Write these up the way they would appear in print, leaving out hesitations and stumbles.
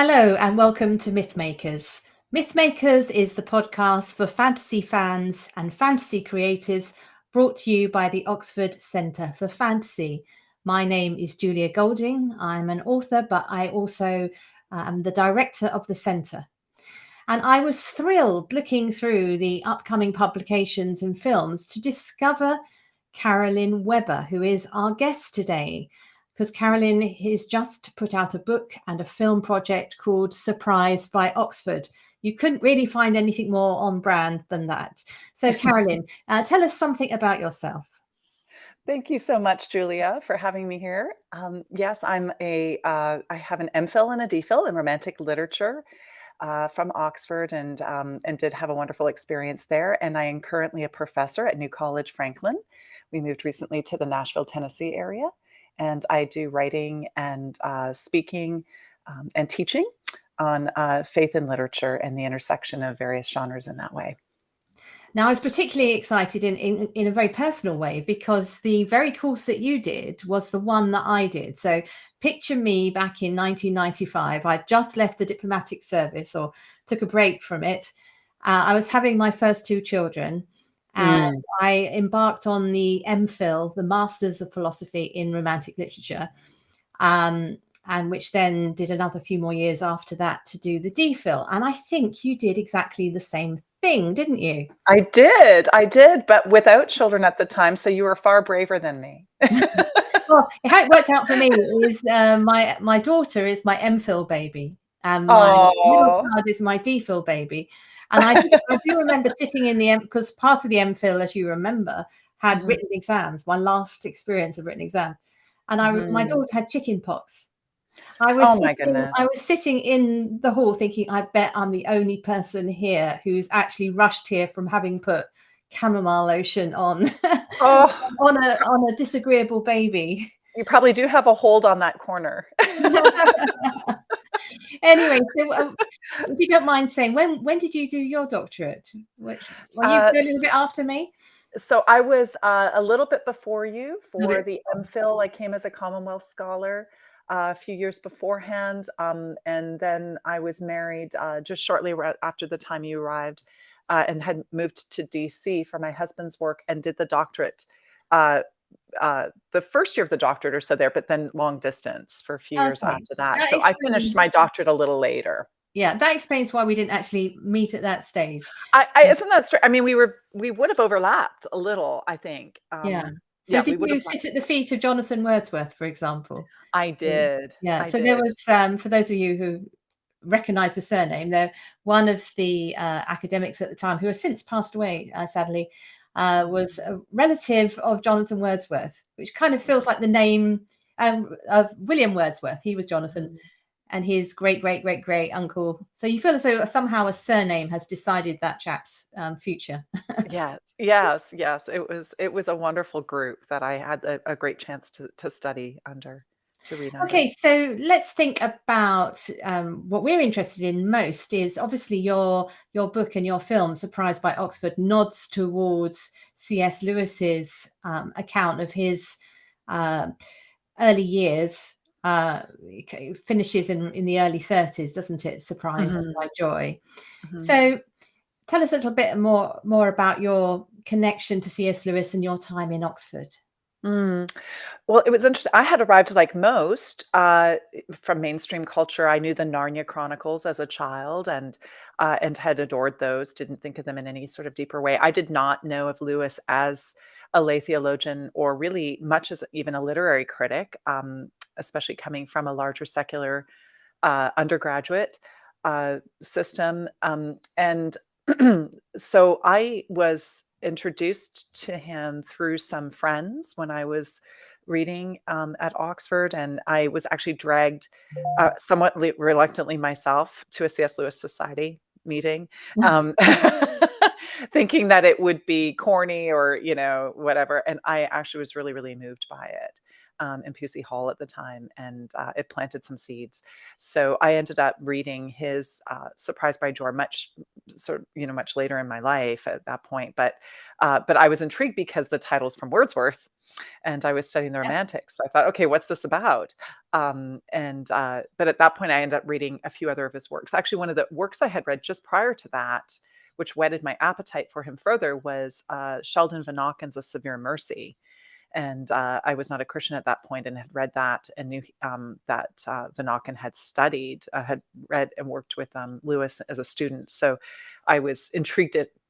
Hello and welcome to Mythmakers. Mythmakers is the podcast for fantasy fans and fantasy creators brought to you by the Oxford Centre for Fantasy. My name is Julia Golding. I'm an author, but I also am the director of the centre. And I was thrilled looking through the upcoming publications and films to discover Carolyn Weber, who is our guest today, because Carolyn has just put out a book and a film project called Surprised by Oxford. You couldn't really find anything more on brand than that. So Carolyn, tell us something about yourself. Thank you so much, Julia, for having me here. Yes, I have an MPhil and a DPhil in romantic literature from Oxford, and did have a wonderful experience there. And I am currently a professor at New College Franklin. We moved recently to the Nashville, Tennessee area, and I do writing and speaking and teaching on faith and literature and the intersection of various genres in that way. Now, I was particularly excited in a very personal way because the very course that you did was the one that I did. So picture me back in 1995. I'd just left the diplomatic service or took a break from it. I was having my first two children and I embarked on the MPhil, the Masters of Philosophy in Romantic Literature, and which then did another few more years after that to do the DPhil. And I think you did exactly the same thing, didn't you? I did, but without children at the time, so you were far braver than me. Well, how it worked out for me is my daughter is my MPhil baby, and my middle Oh. child is my DPhil baby. And I do remember sitting in the because part of the MPhil, as you remember, had Mhm, written exams. My last experience of written exam, and my mhm. daughter had chicken pox. I was Oh my sitting I goodness. was sitting in the hall thinking, I bet I'm the only person here who's actually rushed here from having put chamomile lotion on Oh, on a disagreeable baby. you probably do have a hold on that corner. Anyway, so, if you don't mind saying, when did you do your doctorate? Which were you Uh, a little bit after me? so I was, a little bit before you A for bit the before. MPhil. I came as a Commonwealth scholar, a few years beforehand, and then I was married, just shortly after the time you arrived, and had moved to DC for my husband's work and did the doctorate, uh, the first year of the doctorate or so there, but then long distance for a few years Okay. after that. That So I finished explains my doctorate a little later. yeah, that explains why we didn't actually meet at that stage. I Yeah. isn't that I mean, we would have overlapped a little, I think. Yeah. So Yeah, did we would you have sit at the feet of Jonathan Wordsworth, for example? I Mm. did. Yeah, I so there did. was, for those of you who recognize the surname, there one of the academics at the time, who has since passed away, sadly, was a relative of Jonathan Wordsworth, which kind of feels like the name of William Wordsworth. He was Jonathan, Mhm. and his great great great great uncle. So you feel as though somehow a surname has decided that chap's future. Yes, yes, yes. It was a wonderful group that I had a great chance to study under, to read Okay, under. so let's think about what we're interested in most is obviously your book and your film, Surprised by Oxford, nods towards C.S. Lewis's account of his uh, early years. It finishes in the early 30s, doesn't it? Surprised Mhm, by Joy. mhm. So tell us a little bit more about your connection to C.S. Lewis and your time in Oxford. Mm. Well, it was interesting. I had arrived like most from mainstream culture. I knew the Narnia Chronicles as a child and had adored those. Didn't think of them in any sort of deeper way. I did not know of Lewis as a lay theologian or really much as even a literary critic, especially coming from a larger secular undergraduate system. And so I was introduced to him through some friends when I was reading at Oxford, and I was actually dragged somewhat reluctantly myself to a C.S. Lewis Society meeting, um, thinking that it would be corny or whatever. And I actually was really, really moved by it in Pusey Hall at the time, and it planted some seeds. So I ended up reading his Surprised by Joy much later in my life at that point. But I was intrigued because the title's from Wordsworth, and I was studying the Yeah. Romantics. So I thought, okay, what's this about? But at that point, I ended up reading a few other of his works. Actually, one of the works I had read just prior to that, which whetted my appetite for him further, was Sheldon Vanauken's A Severe Mercy. And I was not a Christian at that point and had read that and knew that Vanauken had read and worked with Lewis as a student. So I was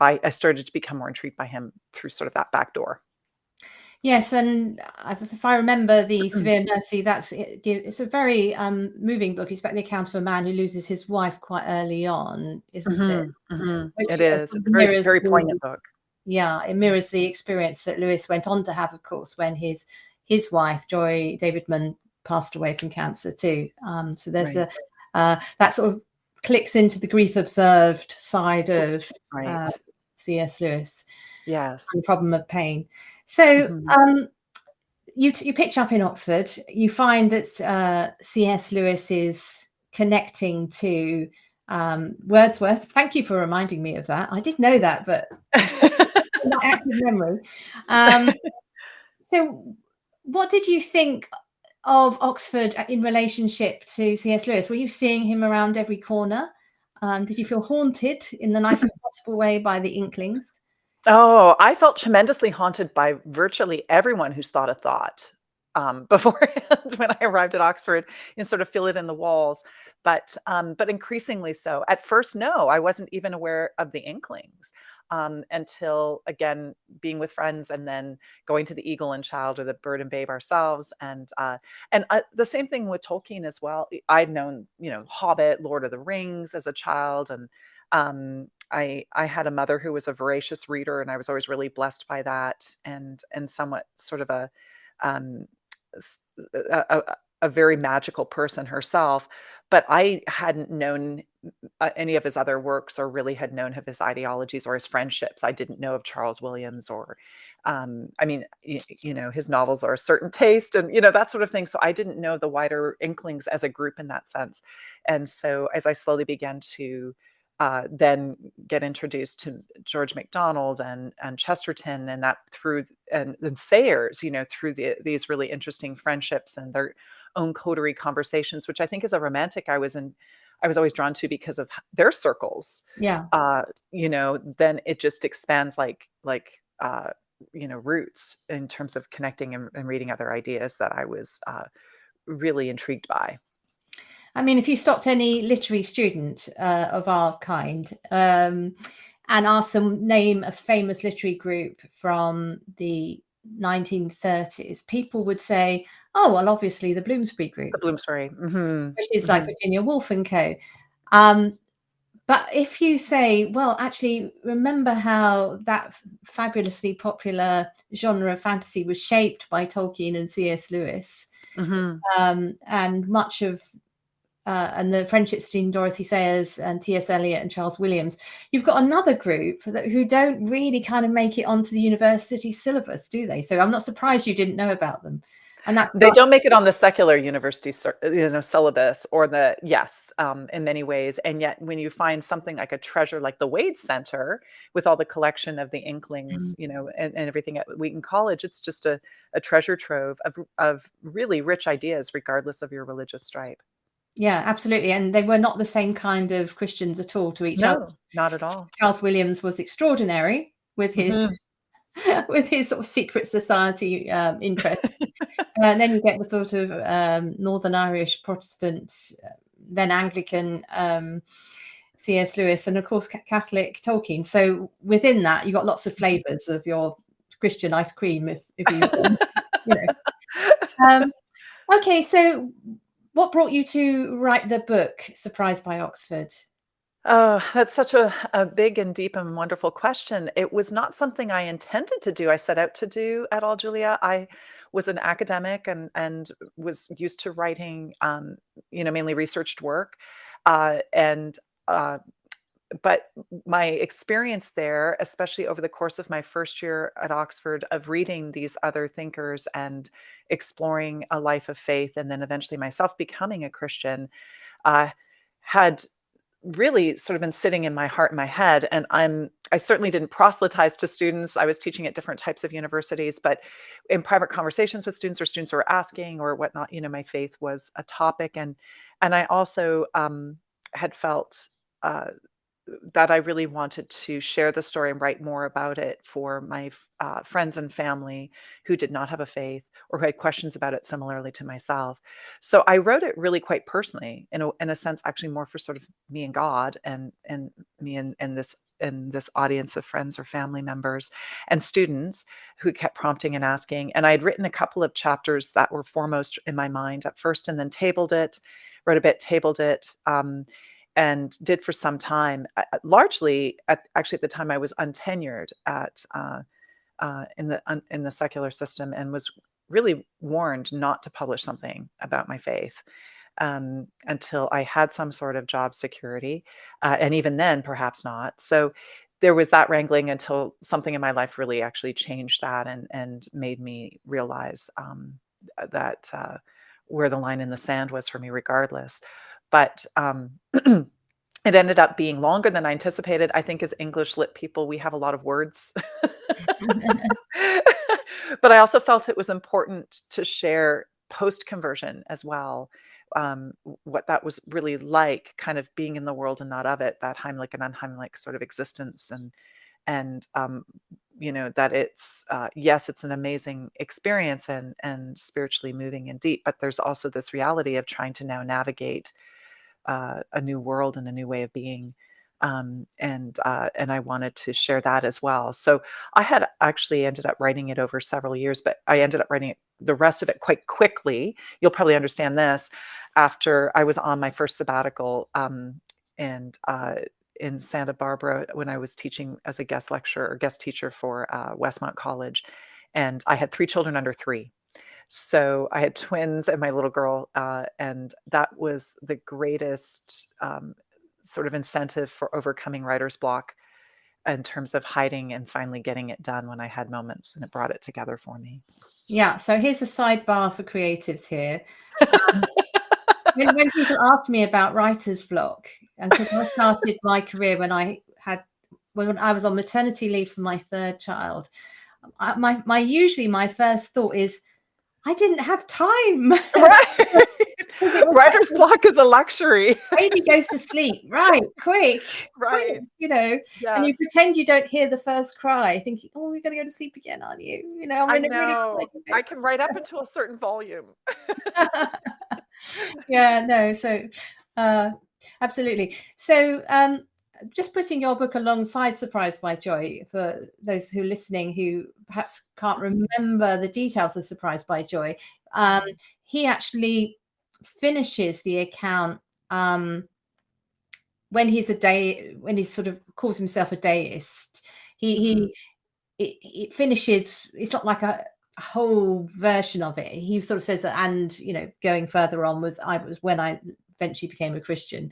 I started to become more intrigued by him through sort of that back door. Yes, and if I remember the Severe Mercy, it's a very moving book. It's about the account of a man who loses his wife quite early on, isn't it? Which It is. sort It's of a very, mirrors very the poignant book. yeah, it mirrors the experience that Lewis went on to have, of course, when his wife Joy Davidman passed away from cancer too. So there's Right. that sort of clicks into the grief observed side of Right. C.S. Lewis Yes. and the problem of pain. So Mhm. you pitch up in Oxford. You find that C.S. Lewis is connecting to Wordsworth. Thank you for reminding me of that. I did know that, but my active memory. So, what did you think of Oxford in relationship to C.S. Lewis? Were you seeing him around every corner? Did you feel haunted in the nicest possible way by the Inklings? Oh, I felt tremendously haunted by virtually everyone who's thought a thought, beforehand when I arrived at Oxford and sort of feel it in the walls, but increasingly so. At first, no, I wasn't even aware of the Inklings, until, again, being with friends and then going to the Eagle and Child or the Bird and Babe ourselves, and the same thing with Tolkien as well. I'd known, Hobbit, Lord of the Rings as a child, and I had a mother who was a voracious reader, and I was always really blessed by that, and somewhat sort of um, s- a very magical person herself. But I hadn't known any of his other works, or really had known of his ideologies or his friendships. I didn't know of Charles Williams, or I mean, his novels are a certain taste, and that sort of thing. So I didn't know the wider Inklings as a group in that sense. And so as I slowly began to then get introduced to George MacDonald and Chesterton, and that through and Sayers, through these really interesting friendships and their own coterie conversations, which I think as a romantic I was always drawn to because of their circles. Yeah. Then it just expands roots in terms of connecting and reading other ideas that I was really intrigued by. I mean, if you stopped any literary student of our kind and asked them name a famous literary group from the 1930s, people would say, "Oh, well, obviously the Bloomsbury The Group," Bloomsbury. which is like Virginia Woolf and Co. Um, but if you say, "Well, actually, remember how that fabulously popular genre of fantasy was shaped by Tolkien and C.S. Lewis, Hmm. and much of and the friendships between Dorothy Sayers and T.S. Eliot and Charles Williams, you've got another group who don't really kind of make it onto the university syllabus, do they? So I'm not surprised you didn't know about them. And that's They don't make it on the secular university syllabus, or in many ways. And yet when you find something like a treasure like the Wade Center with all the collection of the Inklings, and everything at Wheaton College, it's just a treasure trove of really rich ideas, regardless of your religious stripe. yeah, absolutely. And they were not the same kind of Christians at all to each other. No, not at all. Charles Williams was extraordinary with his Mhm. with his sort of secret society interest. And then you get the sort of Northern Irish Protestant, then Anglican C.S. Lewis, and of course Catholic Tolkien. So within that, you got lots of flavors of your Christian ice cream, if you you know. Um, okay, so what brought you to write the book Surprised by Oxford? Oh, that's such a big and deep and wonderful question. It was not something I intended to do, I set out to do at all, Julia. I was an academic and was used to writing, mainly researched work. And uh, but my experience there, especially over the course of my first year at Oxford, of reading these other thinkers and exploring a life of faith, and then eventually myself becoming a Christian, uh, had really sort of been sitting in my heart and my head. And I certainly didn't proselytize to students. I was teaching at different types of universities, but in private conversations with students, or students who were asking or whatnot, my faith was a topic. And I also had felt that I really wanted to share the story and write more about it for my friends and family who did not have a faith or who had questions about it similarly to myself. So I wrote it really quite personally, in a sense, actually more for sort of me and God, and me and this audience of friends or family members and students who kept prompting and asking. And I had written a couple of chapters that were foremost in my mind at first, and then tabled it, wrote a bit, tabled it. And did for some time, largely actually at the time I was untenured in the secular system, and was really warned not to publish something about my faith until I had some sort of job security, and even then, perhaps not. So there was that wrangling until something in my life really actually changed that, and made me realize that where the line in the sand was for me, regardless. But it ended up being longer than I anticipated. I think as English lit people, we have a lot of words. But I also felt it was important to share post-conversion as well, what that was really like, kind of being in the world and not of it, that Heimlich and unheimlich sort of existence, and that it's, yes, it's an amazing experience, and spiritually moving and deep, but there's also this reality of trying to now navigate a new world and a new way of being. And I wanted to share that as well. So I had actually ended up writing it over several years, but I ended up writing the rest of it quite quickly. You'll probably understand this, after I was on my first sabbatical, and in Santa Barbara, when I was teaching as a guest lecturer or guest teacher for Westmont College, and I had 3 children under 3. So I had twins and my little girl, and that was the greatest sort of incentive for overcoming writer's block, in terms of hiding and finally getting it done when I had moments, and it brought it together for me. Yeah, so here's a sidebar for creatives here. When people ask me about writer's block, and because I started my career when I was on maternity leave for my 3rd child, usually my first thought is, I didn't have time. Right. Because it was like, Writer's block is a luxury. baby goes to sleep, right, quick, Right. and you Yes. pretend you don't hear the first cry, thinking, oh, you're going to go to sleep again, aren't you? I'm I in a really know. exciting I bit. can write up until a certain volume. Yeah, no, so absolutely. So just putting your book alongside Surprised by Joy, for those who are listening who perhaps can't remember the details of Surprised by Joy, he actually finishes the account when he sort of calls himself a deist. It finishes, it's not like a whole version of it. He sort of says that, and going further on was when I eventually became a Christian.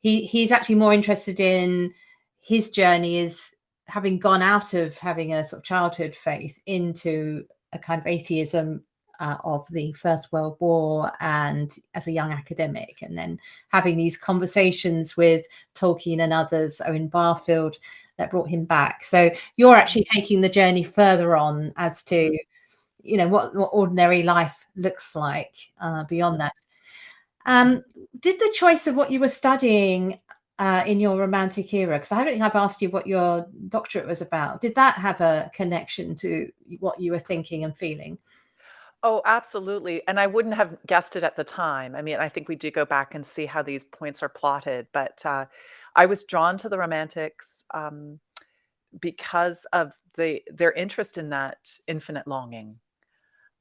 He's actually more interested in his journey is having gone out of having a sort of childhood faith into a kind of atheism of the First World War, and as a young academic, and then having these conversations with Tolkien and others, Owen Barfield, that brought him back. So you're actually taking the journey further on as to what ordinary life looks like beyond that. Did the choice of what you were studying in your romantic era, because I don't think I've asked you what your doctorate was about, did that have a connection to what you were thinking and feeling? Oh, absolutely, and I wouldn't have guessed it at the time. I mean, I think we do go back and see how these points are plotted, but I was drawn to the Romantics, because of their interest in that infinite longing.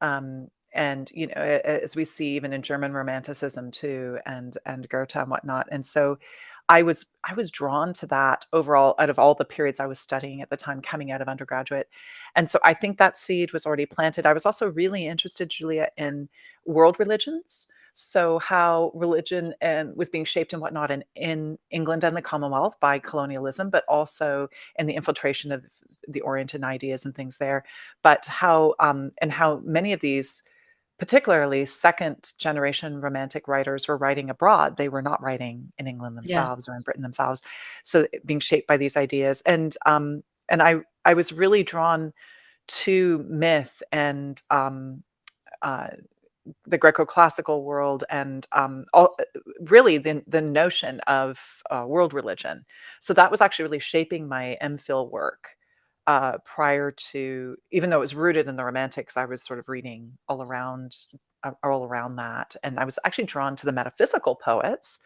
And as we see even in German Romanticism too, and Goethe and whatnot. And so I was drawn to that overall out of all the periods I was studying at the time, coming out of undergraduate. And so I think that seed was already planted. I was also really interested, Julia, in world religions. So how religion and was being shaped and whatnot in England and the Commonwealth by colonialism, but also in the infiltration of the Orient and ideas and things there. But how and how many of these particularly second generation romantic writers were writing abroad. They were not writing in England Yeah. themselves or in Britain themselves. So being shaped by these ideas. And I was really drawn to myth and uh, the Greco-classical world and really the notion of world religion. So that was actually really shaping my MPhil work prior to, even though it was rooted in the Romantics, I was sort of reading all around that, and I was actually drawn to the metaphysical poets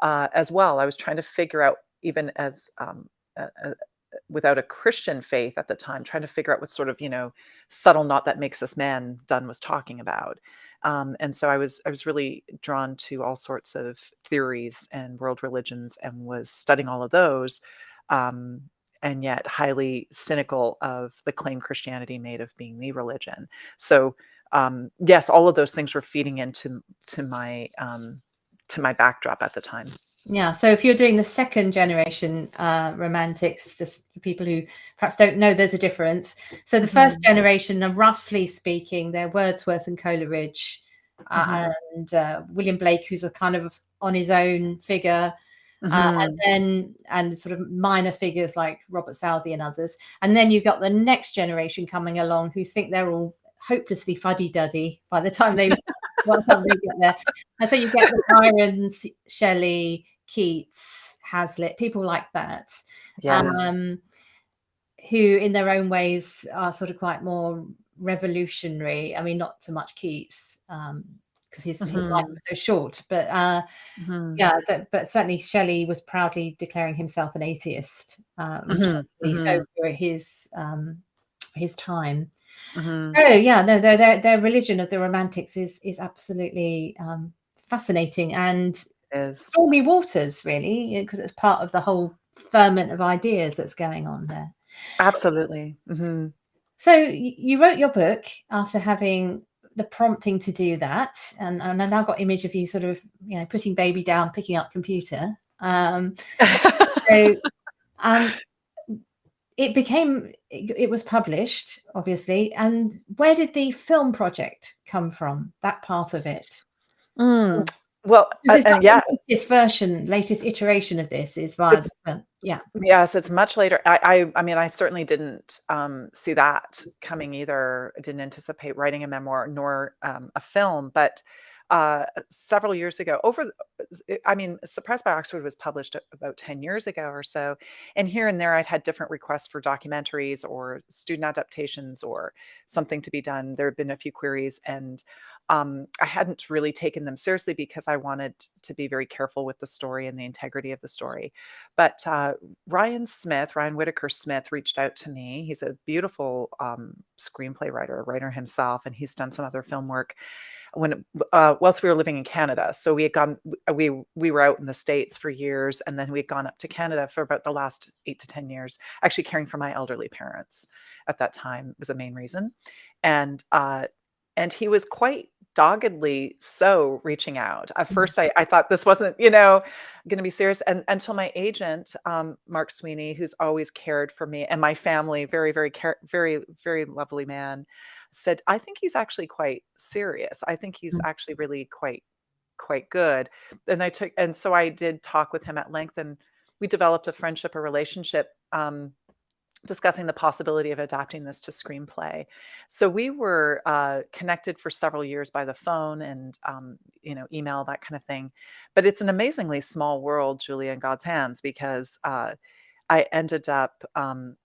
as well. I was trying to figure out, even as without a Christian faith at the time, trying to figure out what sort of, subtle knot that makes us man Donne was talking about. And so I was really drawn to all sorts of theories and world religions and was studying all of those, um, and yet highly cynical of the claim Christianity made of being the religion. So yes, all of those things were feeding into to my backdrop at the time. Yeah. So if you're doing the second generation romantics, just for people who perhaps don't know, there's a difference. So the first Mhm, generation are, roughly speaking, they're Wordsworth and Coleridge, mhm, and William Blake, who's a kind of on his own figure, mhm. and sort of minor figures like Robert Southey and others. And then you've got the next generation coming along who think they're all hopelessly fuddy-duddy by the time they get there. And so you get the Byrons, Shelley, Keats, Hazlitt, people like that, Yes. um, who in their own ways are sort of quite more revolutionary. I mean, not so much Keats, because his life Mhm, was so short, but mhm, yeah, but certainly Shelley was proudly declaring himself an atheist, mhm, respectfully so mhm, for his time. mhm. So yeah, no, their religion of the Romantics is absolutely fascinating and It is. stormy waters, really, because it's part of the whole ferment of ideas that's going on there. Absolutely. Mhm. So you wrote your book after having the prompting to do that, and I now got image of you sort of putting baby down, picking up computer. So um, it was published, obviously. And where did the film project come from? That part of it, Mm. Well, because is that and yeah, the latest version, latest iteration of this is via the it's film? Yeah. yes, it's much later. I mean, I certainly didn't, see that coming either. I didn't anticipate writing a memoir nor, a film, but, several years ago, I mean, Suppressed by Oxford was published about 10 years ago or so, and here and there, I'd had different requests for documentaries or student adaptations or something to be done. There had been a few queries, and, I hadn't really taken them seriously because I wanted to be very careful with the story and the integrity of the story. But, Ryan Whitaker Smith reached out to me. He's a beautiful, screenplay writer, a writer himself, and he's done some other film work whilst we were living in Canada. So we had gone, we were out in the States for years, and then we had gone up to Canada for about the last 8 to 10 years, actually caring for my elderly parents at that time was the main reason. And, he was quite doggedly so reaching out. At first, I thought this wasn't, gonna be serious, and until my agent, Mark Sweeney, who's always cared for me and my family, very, very lovely man, said, "I think he's actually quite serious. I think he's Mm. actually really quite good." And so I did talk with him at length, and we developed a friendship, a relationship, discussing the possibility of adapting this to screenplay. So we were connected for several years by the phone and email, that kind of thing. But it's an amazingly small world, Julia, in God's hands, because I ended up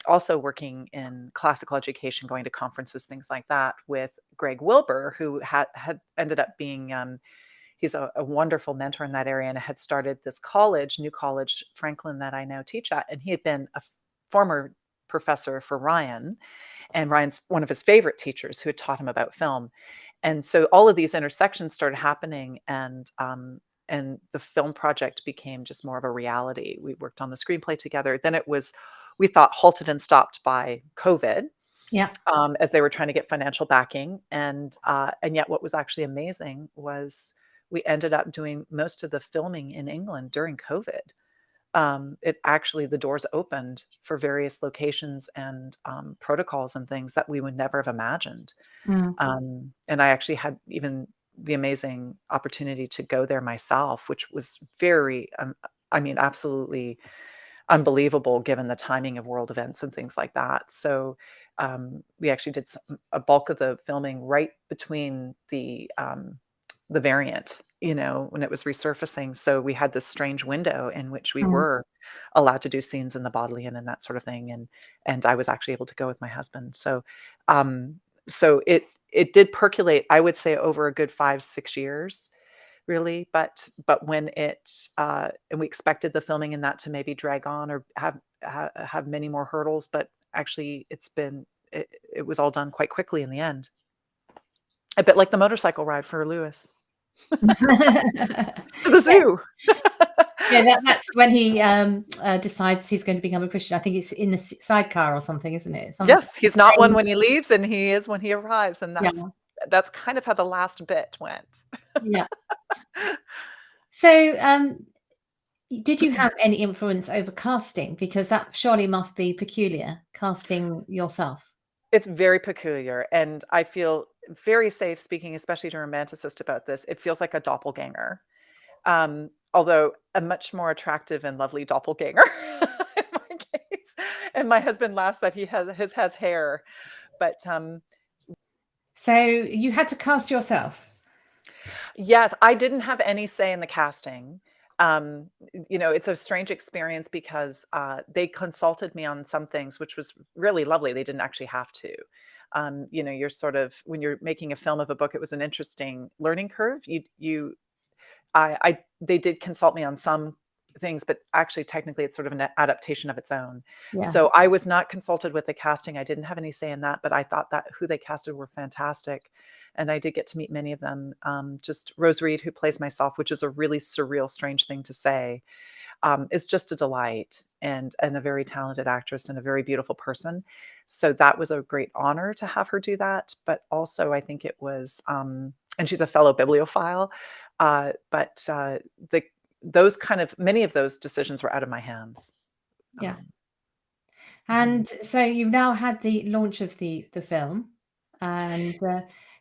also working in classical education, going to conferences, things like that, with Greg Wilbur, who had ended up being he's a wonderful mentor in that area and had started this college, New College Franklin, that I now teach at. And he had been a former professor for Ryan, and Ryan's one of his favorite teachers who had taught him about film. And so all of these intersections started happening, and the film project became just more of a reality. We worked on the screenplay together. Then it was, we thought, halted and stopped by COVID, Yeah. as they were trying to get financial backing. And yet, what was actually amazing was we ended up doing most of the filming in England during COVID. it actually the doors opened for various locations and, protocols and things that we would never have imagined. Mm, And I actually had even the amazing opportunity to go there myself, which was very, I mean, absolutely unbelievable given the timing of world events and things like that. So, we actually did a bulk of the filming right between the variant, when it was resurfacing. So we had this strange window in which we mm. were allowed to do scenes in the Bodleian and that sort of thing. And I was actually able to go with my husband. Um, so it did percolate, I would say, over a good 5, 6 years, really, but when and we expected the filming in that to maybe drag on or have many more hurdles, but actually it was all done quite quickly in the end. A bit like the motorcycle ride for Lewis to the Yeah, zoo. yeah, that's when he, decides he's going to become a Christian. I think it's in the sidecar or something, isn't it? Some Yes, he's not one strange. when he leaves, and he is when he arrives, and Yeah, that's kind of how the last bit went. yeah. So, did you have any influence over casting? Because that surely must be peculiar, casting yourself. It's very peculiar, and I feel very safe speaking, especially to a romanticist about this. It feels like a doppelganger. Although a much more attractive and lovely doppelganger in my case. And my husband laughs that he has hair. But So you had to cast yourself? yes, I didn't have any say in the casting. It's a strange experience because they consulted me on some things, which was really lovely. They didn't actually have to. You're sort of when you're making a film of a book, it was an interesting learning curve. I they did consult me on some things, but actually technically it's sort of an adaptation of its own. Yeah, So I was not consulted with the casting. I didn't have any say in that, but I thought that who they casted were fantastic. And I did get to meet many of them. Just Rose Reed, who plays myself, which is a really surreal, strange thing to say, is just a delight and a very talented actress and a very beautiful person. So that was a great honor to have her do that. But also, I think it was, and she's a fellow bibliophile. But the those kind of many of those decisions were out of my hands. yeah. Um, mhm. And so you've now had the launch of the film, and,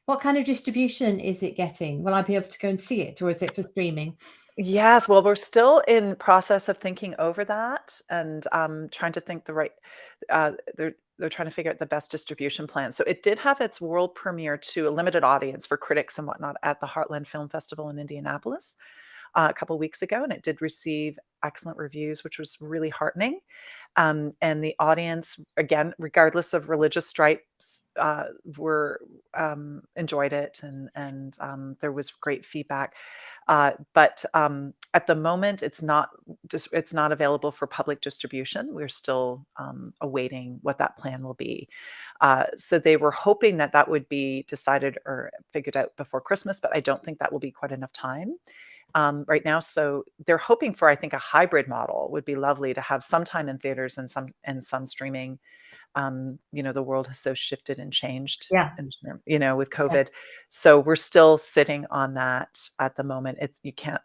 what kind of distribution is it getting? Will I be able to go and see it, or is it for streaming? Yes, well, we're still in process of thinking over that and, trying to think the right they're trying to figure out the best distribution plan. So it did have its world premiere to a limited audience for critics and whatnot at the Heartland Film Festival in Indianapolis, a couple weeks ago, and it did receive excellent reviews, which was really heartening. And the audience, again, regardless of religious stripes, were enjoyed it, and there was great feedback. But at the moment, it's not available for public distribution. We're still awaiting what that plan will be. So they were hoping that that would be decided or figured out before Christmas, but I don't think that will be quite enough time right now. So they're hoping for, I think, a hybrid model would be lovely to have some time in theaters and some streaming. The world has so shifted and changed, Yeah, with yeah. COVID. So we're still sitting on that at the moment. You can't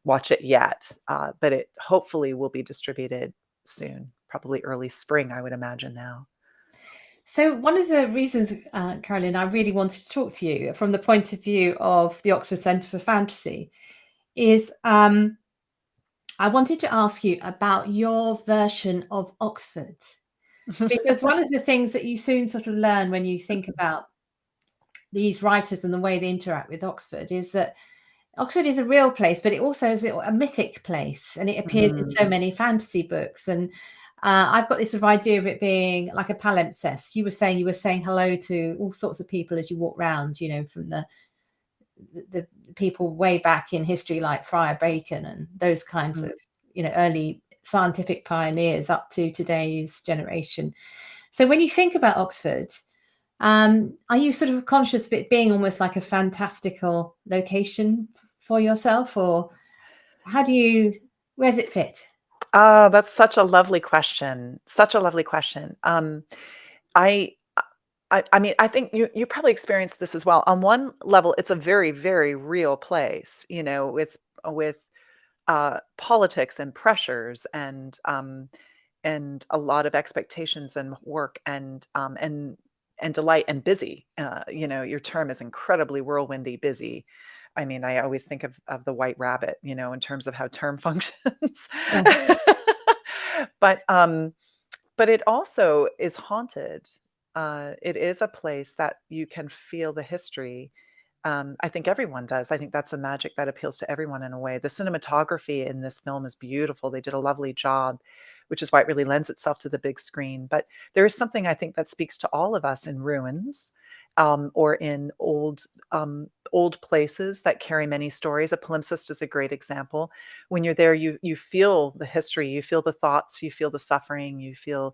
watch it yet, but it hopefully will be distributed soon, probably early spring, I would imagine now. So one of the reasons, Carolyn, I really wanted to talk to you from the point of view of the Oxford Centre for Fantasy is, I wanted to ask you about your version of Oxford. Because one of the things that you soon sort of learn when you think about these writers and the way they interact with Oxford is that Oxford is a real place, but it also is a mythic place, and it appears in so Mhm. many fantasy books. And I've got this sort of idea of it being like a palimpsest. You were saying hello to all sorts of people as you walk round, from the people way back in history, like Friar Bacon and those kinds Mm. of early scientific pioneers up to today's generation. So when you think about Oxford, are you sort of conscious of it being almost like a fantastical location for yourself, or where does it fit? Oh, that's such a lovely question. Such a lovely question. I I mean, I think you probably experienced this as well. On one level, it's a very, very real place, with politics and pressures and a lot of expectations and work and delight and busy. Your term is incredibly whirlwindy, busy. I mean, I always think of the White Rabbit, in terms of how term functions. Yeah. But it also is haunted. It is a place that you can feel the history. I think everyone does. I think that's a magic that appeals to everyone in a way. The cinematography in this film is beautiful. They did a lovely job, which is why it really lends itself to the big screen. But there is something I think that speaks to all of us in ruins, or in old places that carry many stories. A palimpsest is a great example. When you're there, you feel the history, you feel the thoughts, you feel the suffering, you feel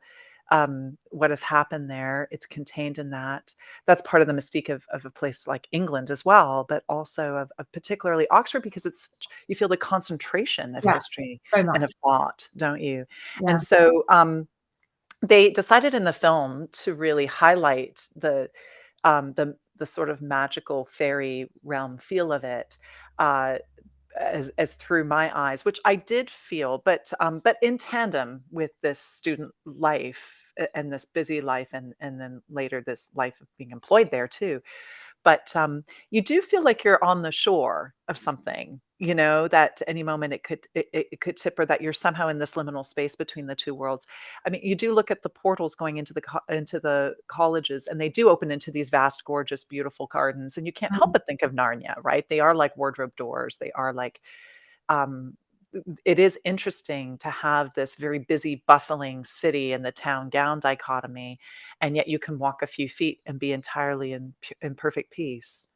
what has happened there. It's contained in that. That's part of the mystique of a place like England as well, but also of particularly Oxford, because you feel the concentration of Yeah, history very and much. of thought, don't you? Yeah. And so they decided in the film to really highlight the sort of magical fairy realm feel of it, uh, as through my eyes, which I did feel, but in tandem with this student life and this busy life, and then later this life of being employed there too. But you do feel like you're on the shore of something, that any moment it could tip, or that you're somehow in this liminal space between the two worlds. I mean, you do look at the portals going into the colleges, and they do open into these vast, gorgeous, beautiful gardens, and you can't help Mm. but think of Narnia, right? They are like wardrobe doors. They are like um, it is interesting to have this very busy, bustling city and the town gown dichotomy, and yet you can walk a few feet and be entirely in perfect peace.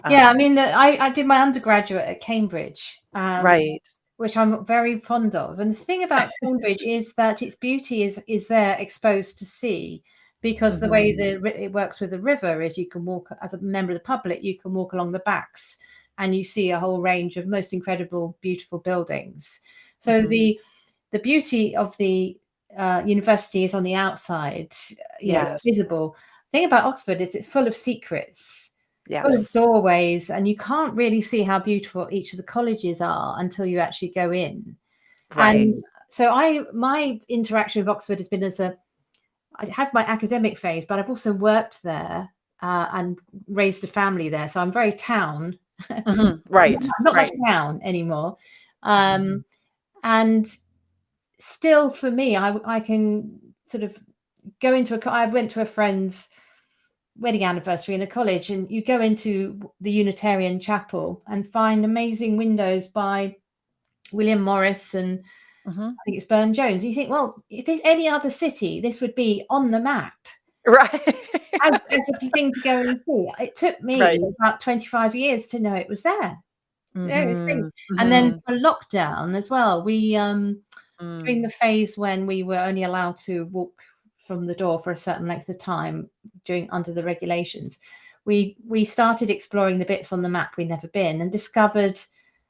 Yeah, I Um, mean, I did my undergraduate at Cambridge, right. which I'm very fond of. And the thing about Cambridge is that its beauty is there exposed to see, because the way Mhm. it works with the river is you can walk as a member of the public, you can walk along the backs and you see a whole range of most incredible, beautiful buildings. So Mhm. the beauty of the university is on the outside, Yes. visible. The thing about Oxford is it's full of secrets, full of Yes. doorways, and you can't really see how beautiful each of the colleges are until you actually go in. And Right. so my interaction with Oxford has been I had my academic phase, but I've also worked there and raised a family there. So I'm very town. I'm Mhm. Right. not much Right. town anymore. Mhm. And still for me, I can sort of go into I went to a friend's wedding anniversary in a college, and you go into the Unitarian chapel and find amazing windows by William Morris and Mhm. I think it's Burne Jones. And you think, well, if there's any other city, this would be on the map Right. as a thing to go and see. It took me Right. about 25 years to know it was there. There it's been. Mhm. And then Mhm. for lockdown as well, we during the Mm. phase when we were only allowed to walk from the door for a certain length of time during under the regulations, we started exploring the bits on the map we'd never been and discovered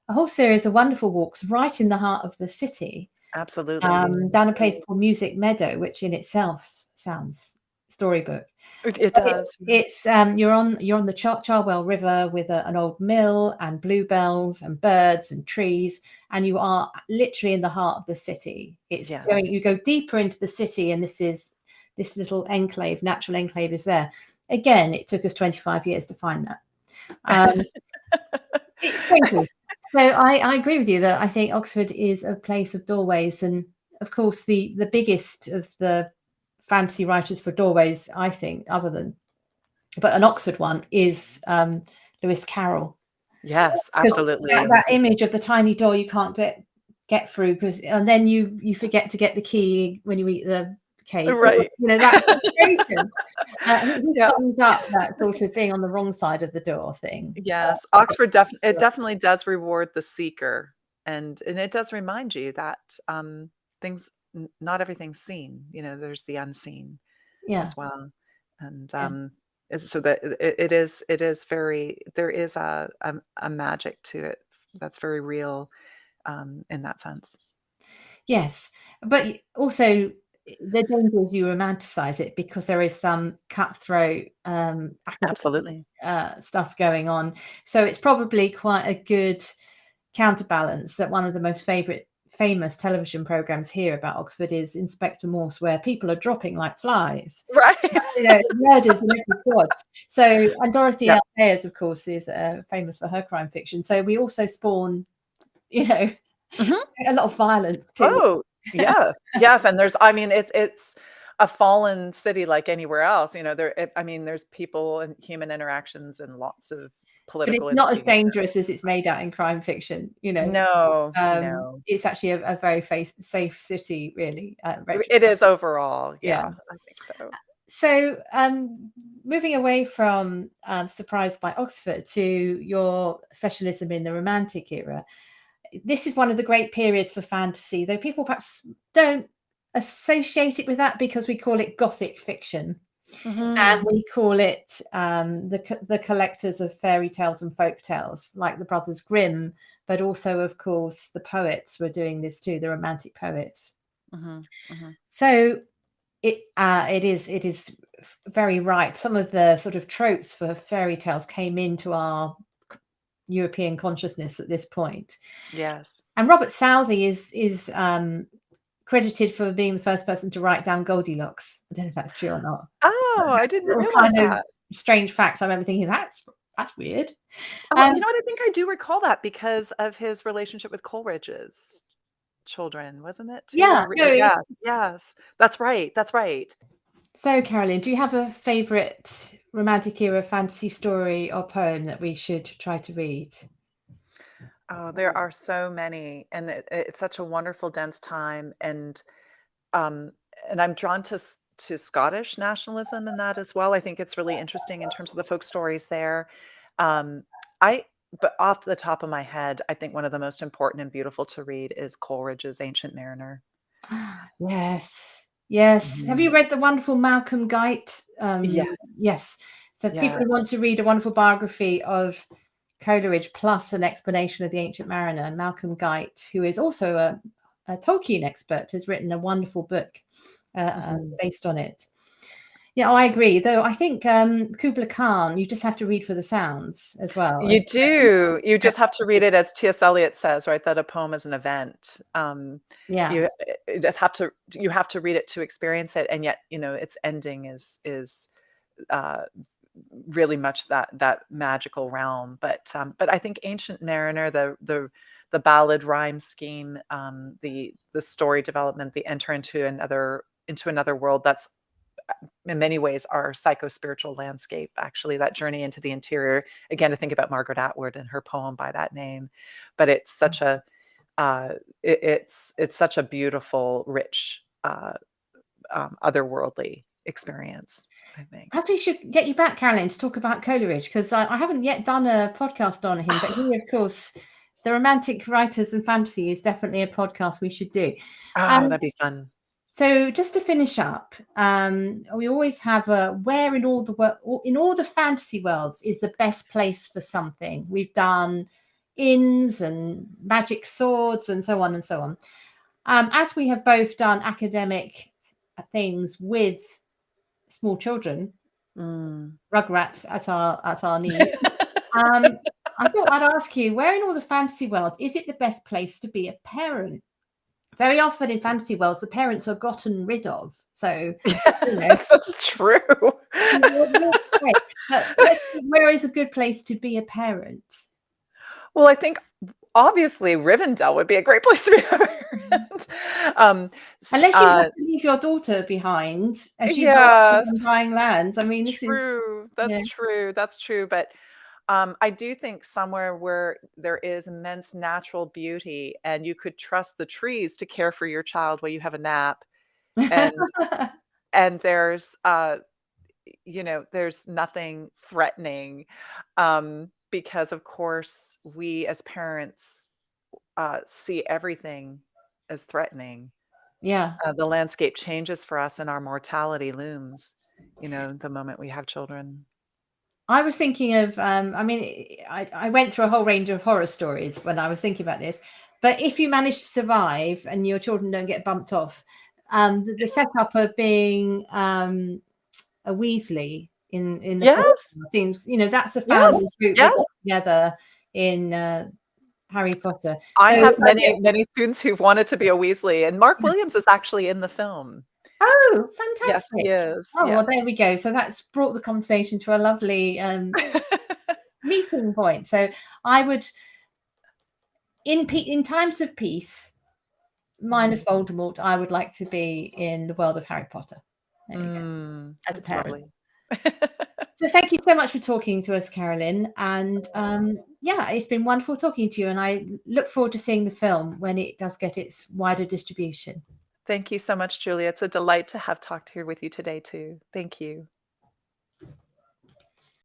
a whole series of wonderful walks right in the heart of the city, Absolutely. down a place called Music Meadow, which in itself sounds storybook. It But does. it's you're on the Charwell River with an old mill and bluebells and birds and trees, and you are literally in the heart of the city. It's going Yes. you go deeper into the city, and this little enclave, natural enclave, is there. Again, it took us 25 years to find that. Um, it's crazy. So I agree with you that I think Oxford is a place of doorways, and of course the biggest of the fantasy writers for doorways, I think, other than but an Oxford one is Lewis Carroll, Yes, because absolutely. that image of the tiny door you can't get through, because and then you forget to get the key when you eat the cake, or Right. that frustration. He Yeah. sums up that sort of being on the wrong side of the door thing. Yes, Oxford it definitely does reward the seeker, and it does remind you that, things not everything's seen, there's the unseen Yeah, as well, and, yeah. so that it is very there is a magic to it that's very real, in that sense. Yes, but also the danger is you romanticize it because there is some cutthroat academic Absolutely. stuff going on. So it's probably quite a good counterbalance that one of the most famous television programs here about Oxford is Inspector Morse, where people are dropping like flies. Right. Murders in every quad. So, and Dorothy Yeah. L. Sayers, of course, is famous for her crime fiction. So we also spawn, a lot of violence too. Oh, yes, yes, and there's I mean, it's a fallen city like anywhere else, there's people and human interactions and lots of But political it's not as intrigue. dangerous as it's made out in crime fiction. No, no. It's actually a very safe city, really. It is overall, Yeah. yeah, I think so. So, moving away from Surprised by Oxford to your specialism in the Romantic era, this is one of the great periods for fantasy, though people perhaps don't associate it with that because we call it Gothic fiction. And Mhm. we call it the collectors of fairy tales and folk tales, like the Brothers Grimm, but also, of course, the poets were doing this too, the Romantic poets. Mhm, mhm. So it is very ripe. Some of the sort of tropes for fairy tales came into our European consciousness at this point. Yes. And Robert Southey is credited for being the first person to write down Goldilocks. I don't know if that's true or not. Oh, I That's didn't a realize kind of that. strange fact. I remember thinking that's weird. Oh, you know what? I think I do recall that because of his relationship with Coleridge's children, wasn't it too? Yeah, Or no, yes, yes. That's right, that's right. So, Carolyn, do you have a favorite Romantic era fantasy story or poem that we should try to read? Oh, there are so many, and it's such a wonderful, dense time, um, and I'm drawn to Scottish nationalism in that as well. I think it's really interesting in terms of the folk stories there. Um, I but off the top of my head, I think one of the most important and beautiful to read is Coleridge's Ancient Mariner. Yes, yes. Have you Mhm. read the wonderful Malcolm Guite? Yes, Yes. So, if people who yes. want to read a wonderful biography of Coleridge plus an explanation of the Ancient Mariner, Malcolm Guite, who is also a Tolkien expert, has written a wonderful book Mhm. based on it. Yeah, I agree. Though I think Kubla Khan, you just have to read for the sounds as well. You do. You just have to read it as T.S. Eliot says, right, that a poem is an event. Yeah, You just have to read it to experience it, and yet, its ending is, uh, really much that magical realm. But I think Ancient Mariner, the ballad rhyme scheme, the story development, the enter into another world that's in many ways our psycho-spiritual landscape, actually, that journey into the interior. Again, to think about Margaret Atwood and her poem by that name. But it's such a it's such a beautiful, rich, otherworldly experience, I think. perhaps we should get you back, Carolyn, to talk about Coleridge because I haven't yet done a podcast on him. But he, of course, the Romantic writers and fantasy is definitely a podcast we should do. Oh, that'd be fun. So just to finish up, we always have a where in all the fantasy worlds is the best place for something. We've done inns and magic swords and so on and so on. As we have both done academic things with small children, Mm. rugrats at our knees. I thought I'd ask you, where in all the fantasy worlds is it the best place to be a parent? Very often in fantasy worlds, the parents are gotten rid of. So, Yes, that's true. but where is a good place to be a parent? Well, I think obviously Rivendell would be a great place to be a parent. S Unless you have to leave your daughter behind as you go off Yes, and buying lands. I that's mean, this is, true, yeah. that's true, but, I do think somewhere where there is immense natural beauty and you could trust the trees to care for your child while you have a nap, and and there's nothing threatening, because, of course, we as parents, see everything as threatening. Yeah. The landscape changes for us and our mortality looms, the moment we have children. I was thinking of, I mean, I went through a whole range of horror stories when I was thinking about this. But if you manage to survive and your children don't get bumped off, the setup of being a Weasley in the Potter Yes, seems, that's a family yes, group that yes. got together in Harry Potter. I So, have yeah. many students who've wanted to be a Weasley, and Mark Williams is actually in the film. Oh, Yes, he fantastic. is, Oh, well, yes. there we go. So that's brought the conversation to a lovely meeting point. So I would, in times of peace, minus Mhm. Voldemort, I would like to be in the world of Harry Potter. There you go. As a That's parent. lovely. So thank you so much for talking to us, Carolyn. And yeah, it's been wonderful talking to you. And I look forward to seeing the film when it does get its wider distribution. Thank you so much, Julia. It's a delight to have talked here with you today too. Thank you.